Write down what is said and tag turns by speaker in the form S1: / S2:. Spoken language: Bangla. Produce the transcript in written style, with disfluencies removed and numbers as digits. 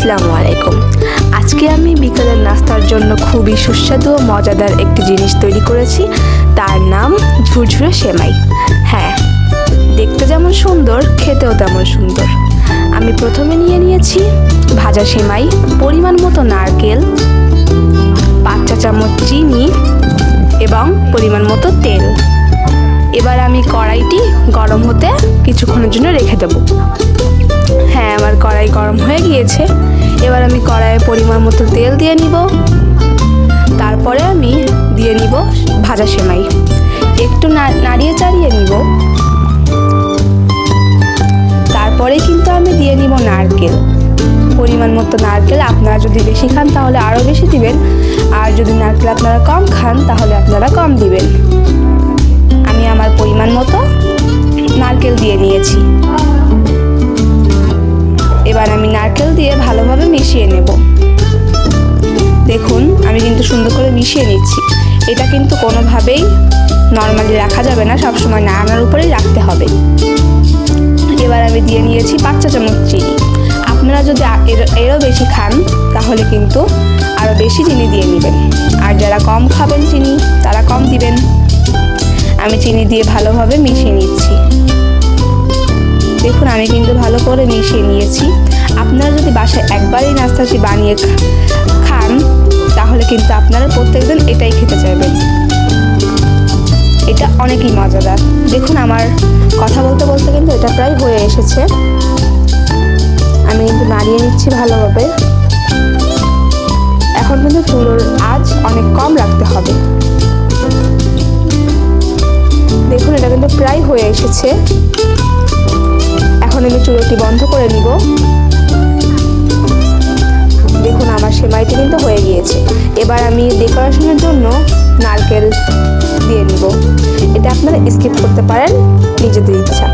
S1: আসসালামু আলাইকুম। আজকে আমি বিকেলের নাস্তার জন্য খুবই সুস্বাদু ও মজাদার একটি জিনিস তৈরি করেছি। তার নাম ঝুরঝুরে সেমাই। হ্যাঁ, দেখতে যেমন সুন্দর, খেতেও তেমন সুন্দর। আমি প্রথমে নিয়ে নিয়েছি ভাজা সেমাই, পরিমাণ মতো নারকেল, 5 চা চামচ চিনি এবং পরিমাণ মতো তেল। এবার আমি কড়াইটি গরম হতে কিছুক্ষণের জন্য রেখে দেব। হ্যাঁ, আমার কড়াই গরম হয়ে গিয়েছে। এবার আমি কড়াইয়ে পরিমাণ মতো তেল দিয়ে নিব। তারপরে আমি দিয়ে নিব ভাজা সেমাই, একটু নাড়িয়ে চাড়িয়ে নিব। তারপরে কিন্তু আমি দিয়ে নিব নারকেল, পরিমাণ মতো নারকেল। আপনারা যদি বেশি খান তাহলে আরও বেশি দিবেন, আর যদি নারকেল আপনারা কম খান তাহলে আপনারা কম দিবেন। আমি আমার পরিমাণ মতো নারকেল দিয়ে নিয়েছি। এবার আমি নারকেল দিয়ে ভালোভাবে মিশিয়ে নেব। দেখুন, আমি কিন্তু সুন্দর করে মিশিয়ে নিচ্ছি। এটা কিন্তু কোনোভাবেই নর্মালি রাখা যাবে না, সবসময় নাড়ানোর উপরেই রাখতে হবে। এবার আমি দিয়ে নিয়েছি 5 চা চামচ চিনি। আপনারা যদি এরও বেশি খান তাহলে কিন্তু আরও বেশি চিনি দিয়ে নেবেন, আর যারা কম খাবেন চিনি তারা কম দিবেন। আমি চিনি দিয়ে ভালোভাবে মিশিয়ে নিচ্ছি। দেখুন, আমি কিন্তু ভালো করে মিশিয়ে নিয়েছি। আপনারা যদি বাসায় একবারই নাস্তাটি বানিয়ে খান তাহলে কিন্তু আপনারা প্রত্যেকদিন এটাই খেতে চাইবেন। এটা অনেকই মজাদার। দেখুন, আমার কথা বলতে বলতে কিন্তু এটা প্রায় হয়ে এসেছে। আমি কিন্তু নাড়িয়ে নিচ্ছি ভালোভাবে। এখন কিন্তু চুলোর আঁচ অনেক কম রাখতে হবে। দেখুন, এটা কিন্তু প্রায় হয়ে এসেছে। এখন আমি চুলোটি বন্ধ করে নিব। দেখুন, আমার সেমাইটি কিন্তু হয়ে গিয়েছে। এবার আমি ডেকোরেশনের জন্য নারকেল দিয়ে নিব। এটা আপনারা স্কিপ করতে পারেন নিজেদের ইচ্ছা।